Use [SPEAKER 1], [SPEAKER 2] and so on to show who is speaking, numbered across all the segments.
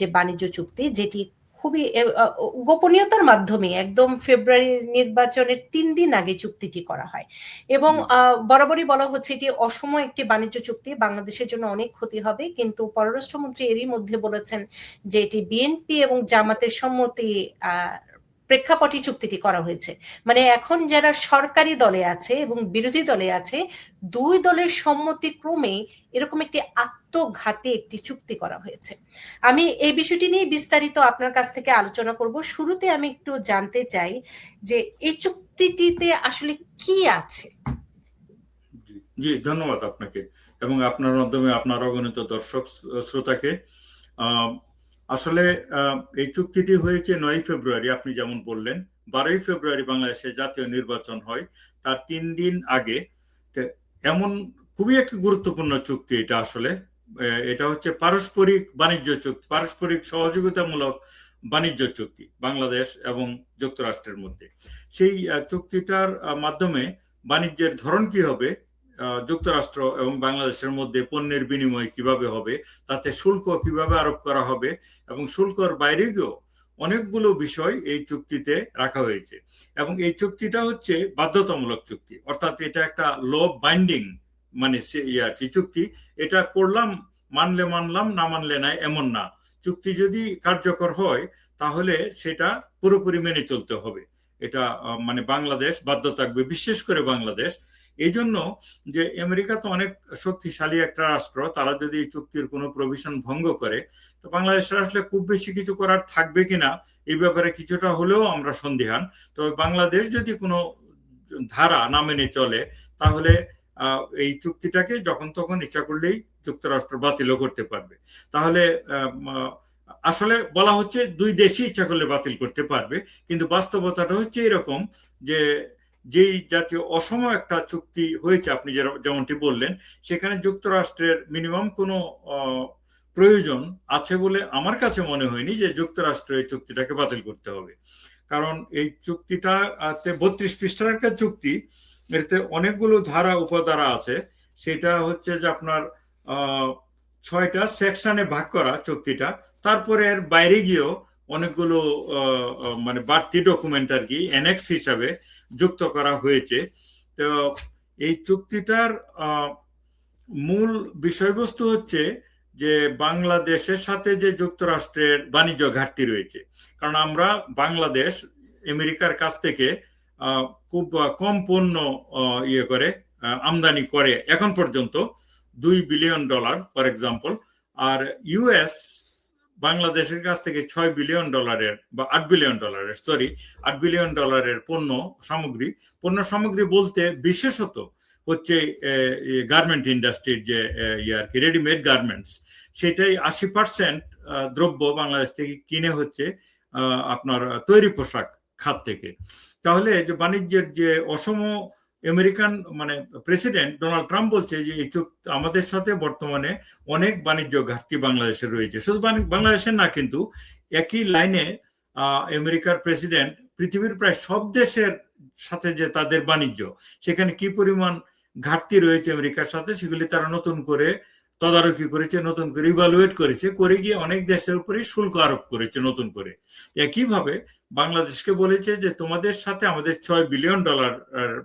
[SPEAKER 1] যে বাণিজ্য চুক্তি, যেটি খুবই গোপনীয়তার মাধ্যমে একদম ফেব্রুয়ারি নির্বাচনের 3 দিন আগে চুক্তিটি করা হয় এবং বরাবরই বলা হচ্ছে এটি অসম একটি বাণিজ্য চুক্তি, বাংলাদেশের জন্য অনেক ক্ষতি হবে, কিন্তু পররাষ্ট্রমন্ত্রী এরই মধ্যে বলেছেন যে এটি বিএনপি এবং জামাতের সম্মতি প্রেক্ষাপটে চুক্তিটি করা হয়েছে। মানে এখন যারা সরকারি দলে আছে এবং বিরোধী দলে আছে, দুই দলের সম্মতিক্রমে এরকম একটি আত্মঘাতী একটি চুক্তি করা হয়েছে। আমি এই বিষয়টি নিয়ে বিস্তারিত আপনার কাছ থেকে আলোচনা করব। শুরুতে আমি একটু জানতে চাই যে এই চুক্তিটিতে আসলে কি আছে।
[SPEAKER 2] জি, ধন্যবাদ আপনাকে এবং আপনার মাধ্যমে আপনার অগণিত দর্শক শ্রোতাকে। আসলে এই চুক্তিটি হয়েছে 9 ফেব্রুয়ারি, আপনি যেমন বললেন। 12 ফেব্রুয়ারি বাংলাদেশে জাতীয় নির্বাচন হয়, তার 3 দিন আগে। এমন খুবই একটি গুরুত্বপূর্ণ চুক্তি এটা। আসলে এটা হচ্ছে পারস্পরিক বাণিজ্য চুক্তি, পারস্পরিক সহযোগিতামূলক বাণিজ্য চুক্তি বাংলাদেশ এবং যুক্তরাষ্ট্রের মধ্যে। সেই চুক্তিটার মাধ্যমে বাণিজ্যের ধরন কি হবে, যুক্তরাষ্ট্র এবং বাংলাদেশের মধ্যে পণ্যের বিনিময় কিভাবে হবে, তাতে শুল্ক কিভাবে আরোপ করা হবে, এবং শুল্কর বাইরে গিয়েও অনেকগুলো বিষয় এই চুক্তিতে রাখা হয়েছে। এবং এই চুক্তিটা হচ্ছে বাধ্যতামূলক চুক্তি, অর্থাৎ এটা একটা ল বাইন্ডিং মানে চুক্তি। এটা করলাম, মানলে মানলাম, না মানলে নাই, এমন না। চুক্তি যদি কার্যকর হয় তাহলে সেটা পুরোপুরি মেনে চলতে হবে। এটা মানে বাংলাদেশ বাধ্য থাকবে, বিশেষ করে বাংলাদেশ। এই জন্য যে আমেরিকা তো অনেক শক্তিশালী একটা রাষ্ট্র, তারা যদি এই চুক্তির কোনো প্রভিশন ভঙ্গ করে তো বাংলাদেশের আসলে খুব বেশি কিছু করার থাকবে কিনা এই ব্যাপারে কিছুটা হলেও আমরা সন্দিহান। তবে বাংলাদেশ যদি কোনো ধারা না মেনে চলে তাহলে এই চুক্তিটাকে যখন তখন ইচ্ছা করলেই যুক্তরাষ্ট্র বাতিলও করতে পারবে। তাহলে আসলে বলা হচ্ছে দুই দেশই ইচ্ছা করলে বাতিল করতে পারবে, কিন্তু বাস্তবতাটা হচ্ছে এরকম যে যেই জাতীয় অসম একটা চুক্তি হয়েছে আপনি যেমনটি বললেন, সেখানে যুক্তরাষ্ট্রের মিনিমাম কোনো প্রয়োজন আছে বলে আমার কাছে মনে হয়নি যে যুক্তরাষ্ট্র এই চুক্তিটাকে বাতিল করতে হবে। কারণ এই চুক্তিটা 32 পৃষ্ঠার একটা চুক্তি, এতে অনেকগুলো ধারা উপধারা আছে। সেটা হচ্ছে যে আপনার 6টা সেকশনে ভাগ করা চুক্তিটা। তারপরে এর বাইরে গিয়েও অনেকগুলো মানে বাড়তি ডকুমেন্ট আর কি অ্যানেক্স হিসাবে যুক্ত করা হয়েছে। তো এই চুক্তিটার মূল বিষয়বস্তু হচ্ছে যে বাংলাদেশের সাথে যে যুক্তরাষ্ট্রের বাণিজ্য ঘাটতি রয়েছে। কারণ আমরা বাংলাদেশ আমেরিকার কাছ থেকে খুব কম পণ্য আমদানি করে এখন পর্যন্ত $2 বিলিয়ন ফর এক্সাম্পল। আর ইউএস বাংলাদেশের কাছ থেকে $6 বিলিয়ন বা $8 বিলিয়ন $8 বিলিয়ন পণ্য সামগ্রী বলতে বিশেষত হচ্ছে গার্মেন্ট ইন্ডাস্ট্রির যে রেডিমেড গার্মেন্টস, সেটাই 80% দ্রব্য বাংলাদেশ থেকে কিনে হচ্ছে আপনার তৈরি পোশাক খাত থেকে। তাহলে যে বাণিজ্যের যে অসম আমেরিকান মানে প্রেসিডেন্ট ডোনাল্ড ট্রাম্প বলছে যে এই আমাদের সাথে বর্তমানে অনেক বাণিজ্য ঘাটতি বাংলাদেশের রয়েছে। শুধু বাংলাদেশের না, কিন্তু একই লাইনে আমেরিকার প্রেসিডেন্ট পৃথিবীর প্রায় সব দেশের সাথে যে তাদের বাণিজ্য, সেখানে কি পরিমাণ ঘাটতি রয়েছে আমেরিকার সাথে, সেগুলি তারা নতুন করে তদারকি করেছে, নতুন করে ইভালুয়েট করেছে, করে গিয়ে অনেক দেশের উপরে শুল্ক আরোপ করেছে নতুন করে। একইভাবে বাংলাদেশকে বলেছে যে তোমাদের সাথে আমাদের $6 বিলিয়ন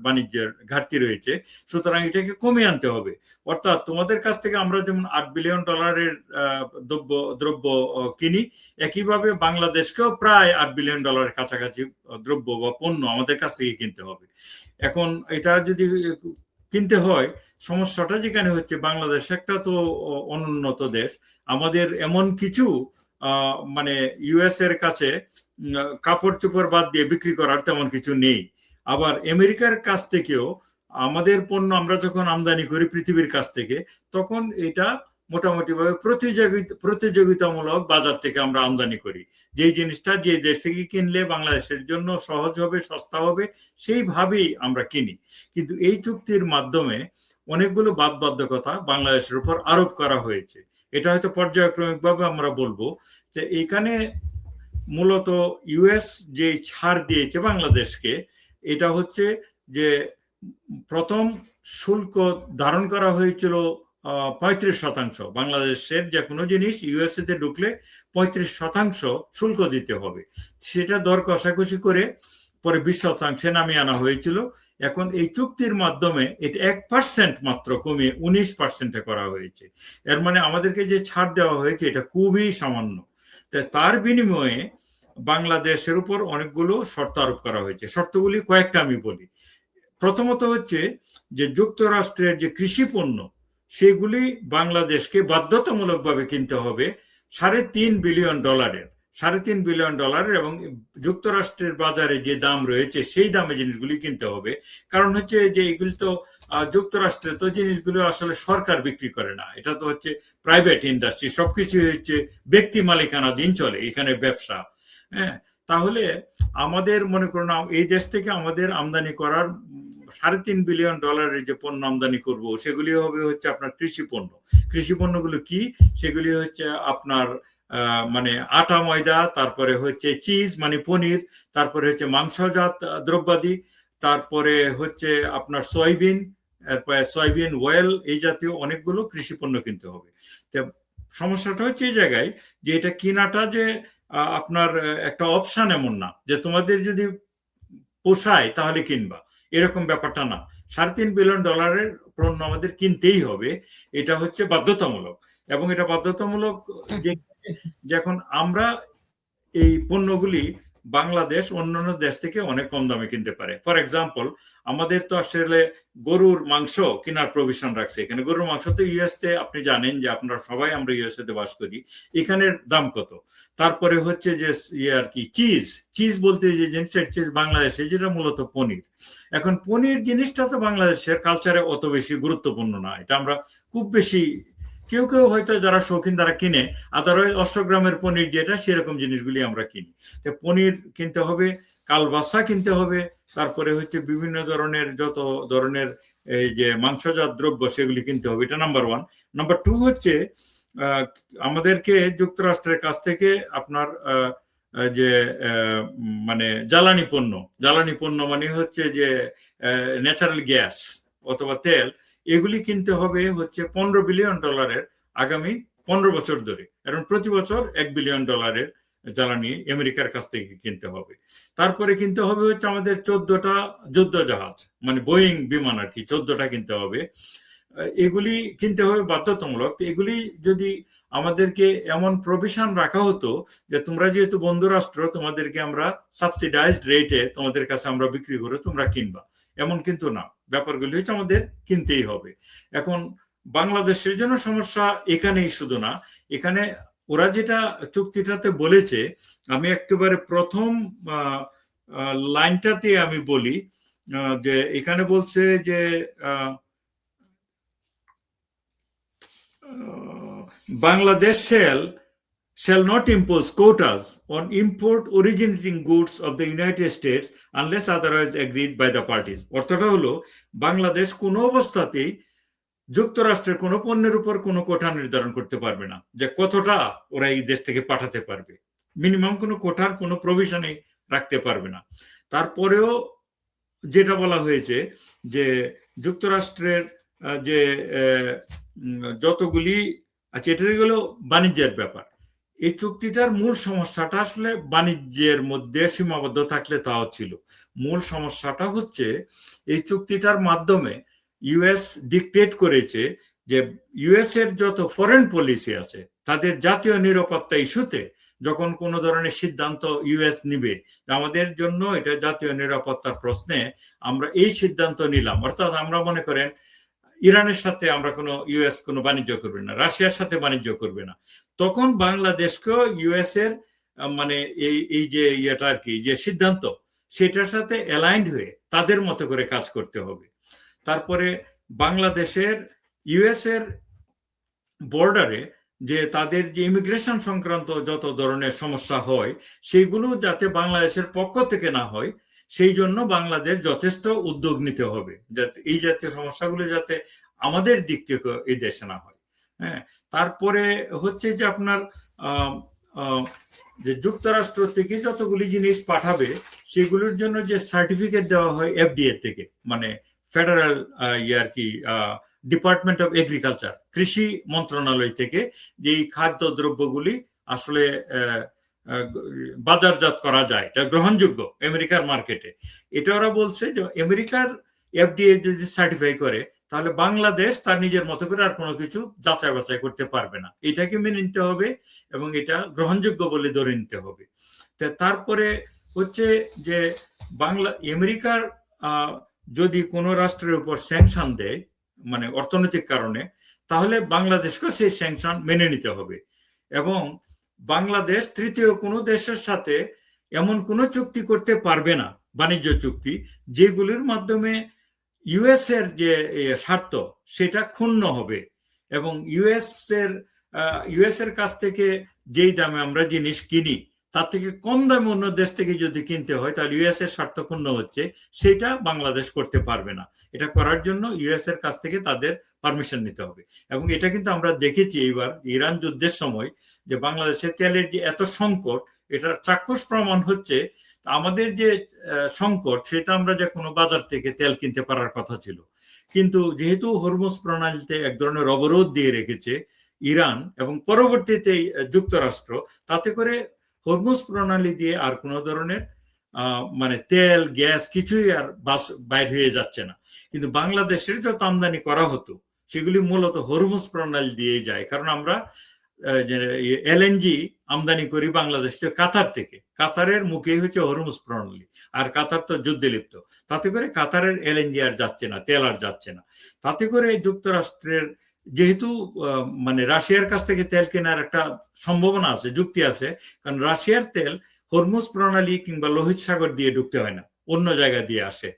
[SPEAKER 2] বাণিজ্যের ঘাটতি রয়েছে, সুতরাং এটাকে কমিয়ে আনতে হবে। অর্থাৎ তোমাদের কাছ থেকে আমরা যেমন $8 বিলিয়ন দ্রব্য কিনি, একইভাবে বাংলাদেশকেও প্রায় $8 বিলিয়ন কাছাকাছি দ্রব্য বা পণ্য আমাদের কাছ থেকে কিনতে হবে। এখন এটা যদি কিনতে হয়, সমস্যাটা যেখানে হচ্ছে বাংলাদেশ একটা তো অনুন্নত দেশ, আমাদের এমন কিছু মানে ইউএস এর কাছে কাপড় চোপড় বাদ দিয়ে বিক্রি করার তেমন কিছু নেই। আবার আমেরিকার কাছ থেকেও আমাদের পণ্য আমরা যখন আমদানি করি পৃথিবীর কাছ থেকে, তখন এটা মোটামুটি ভাবে প্রতিযোগিতামূলক বাজার থেকে আমরা আমদানি করি। যেই জিনিসটা যে দেশ থেকে কিনলে বাংলাদেশের জন্য সহজ হবে, সস্তা হবে, সেইভাবেই আমরা কিনি। কিন্তু এই চুক্তির মাধ্যমে অনেকগুলো বাধ্যবাধকতা বাংলাদেশের উপর আরোপ করা হয়েছে। এটা হয়তো পর্যায়ক্রমিকভাবে আমরা বলবো যে এইখানে মূলত ইউএস যে ছাড় দিয়েছে বাংলাদেশকে, এটা হচ্ছে যে প্রথম শুল্ক ধারণ করা হয়েছিল 35%। বাংলাদেশের যে কোনো জিনিস ইউএসএ তে ঢুকলে 35% শুল্ক দিতে হবে। সেটা দর কষাকষি করে পরে 20% নামিয়ে আনা হয়েছিল। এখন এই চুক্তির মাধ্যমে এটা 1% মাত্র কমিয়ে 19% করা হয়েছে। এর মানে আমাদেরকে যে ছাড় দেওয়া হয়েছে এটা খুবই সামান্য। তার বিনিময়ে বাংলাদেশের উপর অনেকগুলো শর্ত আরোপ করা হয়েছে। শর্তগুলি কয়েকটা আমি বলি। প্রথমত হচ্ছে যে যুক্তরাষ্ট্রের যে কৃষি পণ্য সেগুলি বাংলাদেশকে বাধ্যতামূলকভাবে কিনতে হবে $3.5 বিলিয়ন। $3.5 বিলিয়ন এবং যুক্তরাষ্ট্রের বাজারে যে দাম রয়েছে সেই দামে জিনিসগুলি কিনতে হবে। কারণ হচ্ছে যে এগুলি তো যুক্তরাষ্ট্রে তো জিনিসগুলো আসলে সরকার বিক্রি করে না, এটা তো হচ্ছে প্রাইভেট ইন্ডাস্ট্রি, সবকিছু হচ্ছে ব্যক্তি মালিকানাধীন চলে এখানে ব্যবসা। হ্যাঁ, তাহলে আমাদের মনে করুন এই দেশ থেকে আমাদের আমদানি করার $3.5 বিলিয়ন যে পণ্য আমদানি করব সেগুলি হবে হচ্ছে আপনার কৃষি পণ্য। কৃষি পণ্যগুলো কি? সেগুলি হচ্ছে আপনার মানে আটা ময়দা, তারপরে হচ্ছে চিজ মানে পনির, তারপরে হচ্ছে মাংসজাত দ্রব্যাদি, তারপরে হচ্ছে আপনার সয়াবিন ওয়েল, এই জাতীয় অনেকগুলো কৃষি পণ্য কিনতে হবে। তো সমস্যাটা হচ্ছে এই জায়গায় যে এটা কিনাটা যে আপনার একটা অপশন এমন না যে তোমাদের যদি পোষায় তাহলে কিনবা, এরকম ব্যাপারটা না। $3.5 বিলিয়ন পণ্য আমাদের কিনতেই হবে, এটা হচ্ছে বাধ্যতামূলক। এবং এটা বাধ্যতামূলক যে যখন আমরা এই পণ্যগুলি বাংলাদেশ অন্যান্য দেশ থেকে অনেক কম দামে কিনতে পারে। ফর এক্সাম্পল, আমাদের তো আসলে গরুর মাংস কেনার প্রভিশন রাখছে এখানে। গরুর মাংস তো ইউএসতে আপনি জানেন যে আপনারা সবাই আমরা ইউএসএ তে বাস করি, এখানের দাম কত। তারপরে হচ্ছে যে আর কি চিজ বলতে যে জিনিসটা বাংলাদেশে যেটা মূলত পনির। এখন পনির জিনিসটা তো বাংলাদেশের কালচারে অত বেশি গুরুত্বপূর্ণ না, এটা আমরা খুব বেশি কেউ কেউ হয়তো যারা শৌখিন তারা কিনে, আদারওয়াইজ 8 গ্রামের পনির যেটা সেরকম জিনিসগুলি আমরা কিনি। তো পনির কিনতে হবে, কালবাসা কিনতে হবে, তারপরে হচ্ছে বিভিন্ন ধরনের যত ধরনের এই যে মাংসজাত দ্রব্য সেগুলি কিনতে হবে। এটা নাম্বার 1। নাম্বার 2 হচ্ছে আমাদেরকে যুক্তরাষ্ট্রের কাছ থেকে আপনার যে মানে জ্বালানি পণ্য মানে হচ্ছে যে ন্যাচারাল গ্যাস অথবা তেল, এগুলি কিনতে হবে হচ্ছে $15 বিলিয়ন আগামী 15 বছর ধরে। এবং প্রতি বছর $1 বিলিয়ন জ্বালানি আমেরিকার কাছ থেকে কিনতে হবে। তারপরে কিনতে হবে হচ্ছে আমাদের 14টা যুদ্ধ জাহাজ, মানে বোয়িং বিমান আর কি, 14টা কিনতে হবে। এগুলি কিনতে হবে বাধ্যতামূলক। এগুলি যদি আমাদেরকে এমন প্রভিশন রাখা হতো যে তোমরা যেহেতু বন্ধু রাষ্ট্র, তোমাদেরকে আমরা সাবসিডাইজড রেটে তোমাদের কাছে আমরা বিক্রি করে তোমরা কিনবা, এমন কিন্তু না। ব্যাপারগুলি হচ্ছে আমাদের কিনতেই হবে। এখন বাংলাদেশের জন্য সমস্যা এখানেই শুধু না, এখানে ওরা যেটা চুক্তিটাতে বলেছে, আমি একেবারে প্রথম লাইনটাতে আমি বলি যে এখানে বলছে যে Bangladesh shall not impose quotas on import originating goods of the United States unless otherwise agreed by the parties. অর্থটা হলো বাংলাদেশ কোনো অবস্থাতেই যুক্তরাষ্ট্রের কোনো পণ্যের উপর কোনো কোটা নির্ধারণ করতে পারবে না যে কতটা ওরা এই দেশ থেকে পাঠাতে পারবে। মিনিমাম কোনো কোটার কোনো প্রভিশনই রাখতে পারবে না। তারপরেও যেটা বলা হয়েছে যে যুক্তরাষ্ট্রের যে যতগুলি, আচ্ছা এটা গেলো বাণিজ্যের ব্যাপার। এই চুক্তিটার মূল সমস্যাটা আসলে বাণিজ্যের মধ্যে সীমাবদ্ধ থাকলে তাও ছিল। মূল সমস্যাটা হচ্ছে এই চুক্তিটার মাধ্যমে ইউএস ডিক্টেট করেছে যে ইউএস এর যত ফরেন পলিসি আছে তাদের জাতীয় নিরাপত্তা ইস্যুতে যখন কোনো ধরনের সিদ্ধান্ত ইউএস নিবে, আমাদের জন্য এটা জাতীয় নিরাপত্তার প্রশ্নে আমরা এই সিদ্ধান্ত নিলাম, অর্থাৎ আমরা মনে করেন ইরানের সাথে আমরা কোনো ইউএস কোনো বাণিজ্য করবে না, রাশিয়ার সাথে বাণিজ্য করবে না, তখন বাংলাদেশকেও ইউএস এর মানে এই যে ইয়েটা আর কি যে সিদ্ধান্ত সেটার সাথে অ্যালাইন্ড হয়ে তাদের মতো করে কাজ করতে হবে। তারপরে বাংলাদেশের ইউএস এর বর্ডারে যে তাদের যে ইমিগ্রেশন সংক্রান্ত যত ধরনের সমস্যা হয় সেইগুলো যাতে বাংলাদেশের পক্ষ থেকে না হয় সেই জন্য বাংলাদেশ যথেষ্ট উদ্যোগ নিতে হবে যাতে এই জাতীয় সমস্যাগুলো যাতে আমাদের দিক থেকে এই দেশে না হয়। হ্যাঁ, তারপরে হচ্ছে যে আপনার যে যুক্তরাষ্ট্র থেকে যতগুলি জিনিস পাঠাবে সেগুলোর জন্য যে সার্টিফিকেট দেওয়া হয় এফডিএ থেকে, মানে ফেডারেল আর কি ডিপার্টমেন্ট অফ এগ্রিকালচার, কৃষি মন্ত্রণালয় থেকে যে এই খাদ্য দ্রব্যগুলি আসলে বাজারজাত করা যায়, এটা গ্রহণযোগ্য আমেরিকার মার্কেটে। এটা ওরা বলছে যে আমেরিকার এফডিএ যদি সার্টিফাই করে তাহলে বাংলাদেশ তার নিজের মতো করে আর কোনো কিছু যাচাই বাছাই করতে পারবে না, এটাকে মেনে নিতে হবে এবং এটা গ্রহণযোগ্য বলে ধরে নিতে হবে। তারপরে হচ্ছে যে আমেরিকার যদি কোনো রাষ্ট্রের উপর স্যাংশন দেয় মানে অর্থনৈতিক কারণে, তাহলে বাংলাদেশকে সেই স্যাংশন মেনে নিতে হবে। এবং বাংলাদেশ তৃতীয় কোনো দেশের সাথে এমন কোনো চুক্তি করতে পারবে না, বাণিজ্য চুক্তি, যেগুলির মাধ্যমে ইউএস এর যে স্বার্থ সেটা ক্ষুণ্ণ হবে। এবং ইউএস এর কাছ থেকে যেই দামে আমরা জিনিস কিনি তার থেকে কম দামে অন্য দেশ থেকে যদি কিনতে হয় তাহলে ইউএস এর স্বার্থ ক্ষুণ্ণ হচ্ছে, সেটা বাংলাদেশ করতে পারবে না। এটা করার জন্য ইউএস এর কাছ থেকে তাদের পারমিশন নিতে হবে। এবং এটা কিন্তু আমরা দেখেছি এইবার ইরান যুদ্ধের সময় যে বাংলাদেশের তেলের যে এত সংকট, এটার চাক্ষুষ প্রমাণ হচ্ছে আমাদের যে সংকট সেটা আমরা যে কোনো বাজার থেকে তেল কিনতে পারার কথা ছিল, কিন্তু যেহেতু হরমুজ প্রণালীতে এক ধরনের অবরোধ দিয়ে রেখেছে ইরান এবং পরবর্তীতে যুক্তরাষ্ট্র, তাতে করে হরমুজ প্রণালী দিয়ে আর কোনো ধরনের মানে তেল গ্যাস কিছুই আর বাইর হয়ে যাচ্ছে না। কিন্তু বাংলাদেশের যত আমদানি করা হতো সেগুলি মূলত হরমুজ প্রণালী দিয়ে যায়, কারণ আমরা এলএনজি আমদানি করি বাংলাদেশ কাতার থেকে, কাতারের মুখেই হচ্ছে হরমুজ প্রণালী, আর কাতার তো যুদ্ধে লিপ্ত, তাতে করে কাতারের এলএনজি আর যাচ্ছে না, তেল আর যাচ্ছে না। তাতে করে যুক্তরাষ্ট্রের যেহেতু মানে রাশিয়ার কাছ থেকে তেল কেনার একটা সম্ভাবনা আছে, যুক্তি আছে, কারণ রাশিয়ার তেল হরমুজ প্রণালী কিংবা লোহিত সাগর দিয়ে ঢুকতে হয় না, অন্য জায়গা দিয়ে আসে।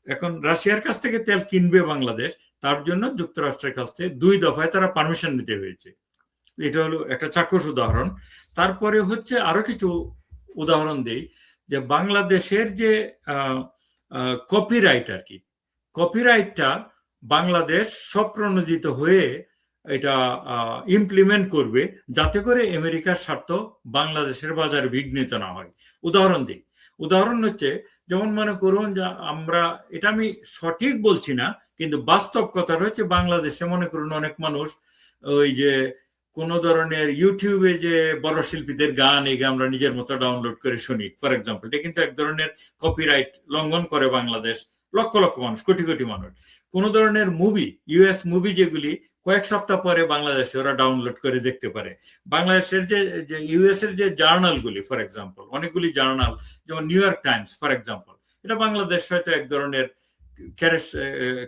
[SPEAKER 2] এখন রাশিয়ার কাছ থেকে তেল কিনবে বাংলাদেশ, তার জন্য যুক্তরাষ্ট্রের কাছ থেকে 2 দফায় তারা পারমিশন নিতে হয়েছে। এটা হলো একটা চাক্ষুষ উদাহরণ। তারপরে হচ্ছে আরো কিছু উদাহরণ দেই, যে বাংলাদেশের যে কপিরাইট আর কি, কপিরাইটটা বাংলাদেশ স্বপ্রণোদিত হয়ে এটা ইমপ্লিমেন্ট করবে যাতে করে আমেরিকার স্বার্থ বাংলাদেশের বাজারে বিঘ্নিত না হয়। উদাহরণ দিই, উদাহরণ হচ্ছে যেমন মনে করুন যে আমরা, এটা আমি সঠিক বলছি না কিন্তু বাস্তব কথা হচ্ছে, বাংলাদেশে মনে করুন অনেক মানুষ ওই যে কোন ধরনের ইউটিউবে যে বড় শিল্পীদের গান এই আমরা নিজের মতো ডাউনলোড করে শুনি ফর এক্সাম্পল, এটা কিন্তু এক ধরনের কপিরাইট লঙ্ঘন করে বাংলাদেশ, লক্ষ লক্ষ মানুষ, কোটি কোটি মানুষ। কোন ধরনের মুভি, ইউএস মুভি যেগুলি কয়েক সপ্তাহ পরে বাংলাদেশে ওরা ডাউনলোড করে দেখতে পারে। বাংলাদেশের যে ইউএস এর যে জার্নালগুলি ফর এক্সাম্পল, অনেকগুলি জার্নাল যেমন new York Times for example, এটা বাংলাদেশ হয়তো এক ধরনের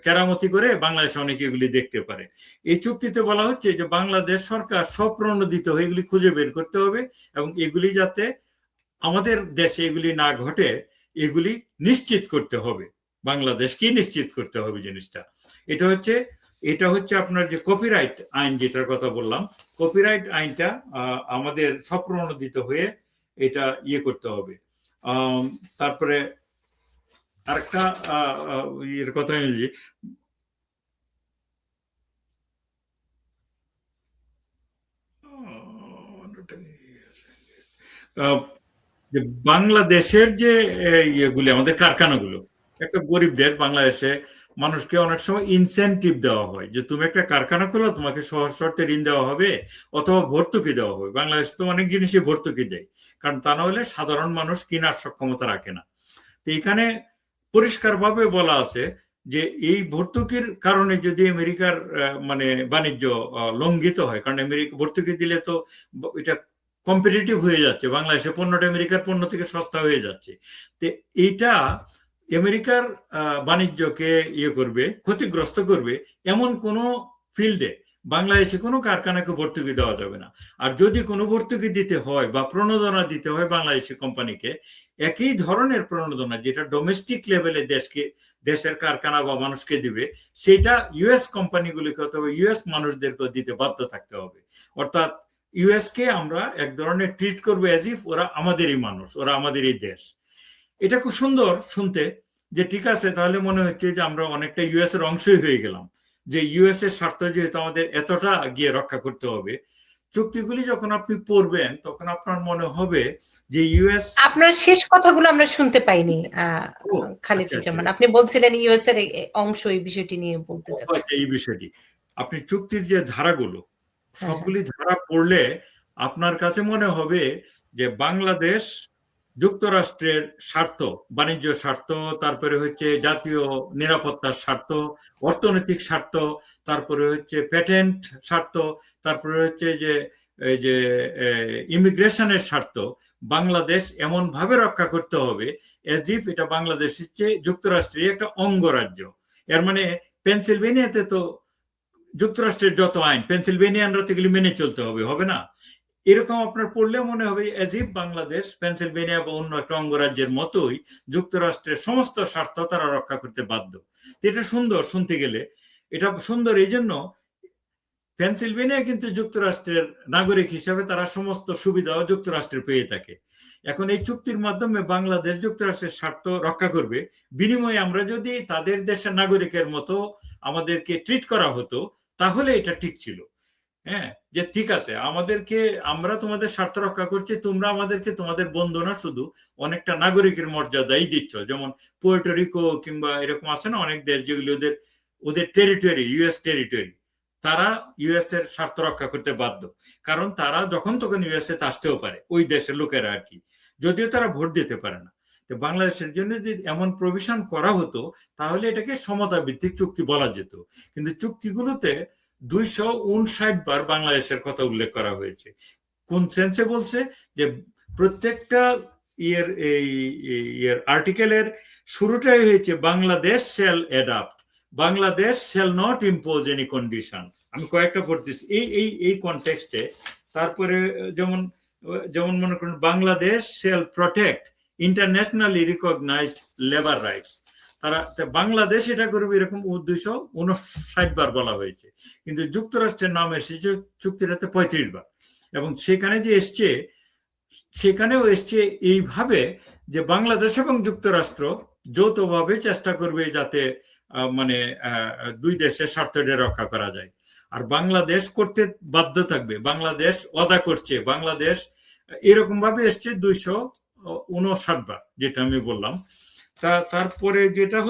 [SPEAKER 2] কেরামতি করে বাংলাদেশে অনেকে এগুলি দেখতে পারে। এই চুক্তিতে বলা হচ্ছে যে বাংলাদেশ সরকার স্বপ্রণোদিত হয়ে এগুলি খুঁজে বের করতে হবে এবং এগুলি যাতে আমাদের দেশে এগুলি না ঘটে এগুলি নিশ্চিত করতে হবে, বাংলাদেশ কি নিশ্চিত করতে হবে জিনিসটা। এটা হচ্ছে আপনার যে কপিরাইট আইন যেটার কথা বললাম, কপিরাইট আইনটা আমাদের স্বপ্রণোদিত হয়ে এটা ইয়ে করতে হবে। তারপরে আরেকটা এর কথা বলছি, বাংলাদেশের যে ইয়েগুলি আমাদের কারখানাগুলো, একটা গরিব দেশ বাংলাদেশে মানুষকে অনেক সময় ইনসেন্টিভ দেওয়া হয় যে তুমি একটা কারখানা খোলো, তোমাকে সহজ শর্তে ঋণ দেওয়া হবে অথবা ভর্তুকি দেওয়া হবে। বাংলাদেশে তো অনেক জিনিসই ভর্তুকি দেয়, কারণ তা না হলে সাধারণ মানুষ কেনার সক্ষমতা রাখে না। তো এখানে পরিষ্কারভাবে বলা আছে যে এই ভর্তুকির কারণে যদি আমেরিকার মানে বাণিজ্য লঙ্ঘিত হয়, কারণ আমেরিকা ভর্তুকি দিলে তো এটা কম্পিটিটিভ হয়ে যাচ্ছে, বাংলাদেশের পণ্যটা আমেরিকার পণ্য থেকে সস্তা হয়ে যাচ্ছে। তো এইটা আমেরিকার বাণিজ্যকে ইয়ে করবে, ক্ষতিগ্রস্ত করবে, এমন কোনো ফিল্ডে বাংলাদেশে কোনো কারখানাকে ভর্তুকি দেওয়া যাবে না। আর যদি কোনো ভর্তুকি দিতে হয় বা প্রণোদনা দিতে হয় বাংলাদেশি কোম্পানিকে, একই ধরনের প্রণোদনা যেটা ডোমেস্টিক লেভেলে দেশের কারখানা বা মানুষকে দিবে, সেটা ইউএস কোম্পানিগুলিকে অথবা ইউএস মানুষদেরকে দিতে বাধ্য থাকতে হবে। অর্থাৎ ইউএস কে আমরা এক ধরনের ট্রিট করবো অ্যাজ ইফ ওরা আমাদেরই মানুষ, ওরা আমাদেরই দেশ। এটা খুব সুন্দর শুনতে, যে ঠিক আছে, তাহলে মনে হচ্ছে যে আমরা অনেকটা ইউএস এর অংশই হয়ে গেলাম, যে ইউএস এর স্বার্থ যেহেতু আমাদের এতটা গিয়ে রক্ষা করতে হবে, চুক্তিগুলি যখন আপনি পড়বেন তখন আপনার মনে হবে যে ইউএস।
[SPEAKER 1] আপনার শেষ কথাগুলো আমরা শুনতে পাইনি খালিদুজ্জামান, আপনি বলছিলেন ইউএস এর অংশ, এই বিষয়টি নিয়ে বলতে চাচ্ছেন।
[SPEAKER 2] এই বিষয়টি আপনি চুক্তির যে ধারাগুলো সবগুলি ধারা পড়লে আপনার কাছে মনে হবে যে বাংলাদেশ যুক্তরাষ্ট্রের স্বার্থ, বাণিজ্য স্বার্থ, তারপরে হচ্ছে জাতীয় নিরাপত্তার স্বার্থ, অর্থনৈতিক স্বার্থ, তারপরে হচ্ছে প্যাটেন্ট স্বার্থ, তারপরে হচ্ছে যে এই যে ইমিগ্রেশনের স্বার্থ বাংলাদেশ এমন ভাবে রক্ষা করতে হবে এজ ইফ এটা বাংলাদেশ হচ্ছে যুক্তরাষ্ট্রের একটা অঙ্গরাজ্য। এর মানে পেনসিলভেনিয়াতে তো যুক্তরাষ্ট্রের যত আইন পেনসিলভেনিয়ানরা তো এগুলি মেনে চলতে হবে, হবে না? এরকম আপনার পড়লে মনে হবে এজ ইফ বাংলাদেশ পেনসিলভেনিয়া বা অন্য একটা অঙ্গরাজ্যের মতোই যুক্তরাষ্ট্রের সমস্ত স্বার্থ তারা রক্ষা করতে বাধ্য। এটা সুন্দর শুনতে গেলে, এটা সুন্দর এই জন্য পেনসিলভেনিয়া কিন্তু যুক্তরাষ্ট্রের নাগরিক হিসাবে তারা সমস্ত সুবিধাও যুক্তরাষ্ট্রে পেয়ে থাকে। এখন এই চুক্তির মাধ্যমে বাংলাদেশ যুক্তরাষ্ট্রের স্বার্থ রক্ষা করবে, বিনিময়ে আমরা যদি তাদের দেশের নাগরিকের মতো আমাদেরকে ট্রিট করা হতো তাহলে এটা ঠিক ছিল। হ্যাঁ, যে ঠিক আছে আমাদেরকে, আমরা তোমাদের স্বার্থ রক্ষা করছি, তোমরা আমাদেরকে তোমাদের বন্ধু না শুধু অনেকটা নাগরিকের মর্যাদাই দিচ্ছ। যেমন পোর্টোরিকো কিংবা এরকম আছে না অনেক দেশ যেগুলি ওদের টেরিটরি, ইউএস টেরিটরি, তারা ইউএস এর স্বার্থ রক্ষা করতে বাধ্য, কারণ তারা যখন তখন ইউএস এ আসতেও পারে, ওই দেশের লোকেরা আর কি, যদিও তারা ভোট দিতে পারে না। তো বাংলাদেশের জন্য যদি এমন প্রভিশন করা হতো তাহলে এটাকে সমতা ভিত্তিক চুক্তি বলা যেত। কিন্তু চুক্তিগুলোতে 259 বার বাংলাদেশের কথা উল্লেখ করা হয়েছে। কোন সেন্সে বলছে? যে প্রত্যেকটা আর্টিকেলের শুরুটাই হয়েছে Bangladesh shall adopt, Bangladesh shall not impose any condition. আমি কয়েকটা পড়তেছি এই কনটেক্সটে। তারপরে যেমন মনে করুন Bangladesh shall protect internationally recognised labour rights, তারা বাংলাদেশ এটা করবে, এরকম 259 বার বলা হয়েছে। কিন্তু যুক্তরাষ্ট্রের নাম এসেছে চুক্তিটাতে 35 বার, এবং সেখানে যে এসছে সেখানেও এসছে এইভাবে যে বাংলাদেশ এবং যুক্তরাষ্ট্র যৌথভাবে চেষ্টা করবে যাতে মানে দুই দেশের স্বার্থটা রক্ষা করা যায়। আর বাংলাদেশ করতে বাধ্য থাকবে, বাংলাদেশ ওয়াদা করছে, বাংলাদেশ এরকম ভাবে এসছে 259 বার, যেটা আমি বললাম। তারপরে যেটা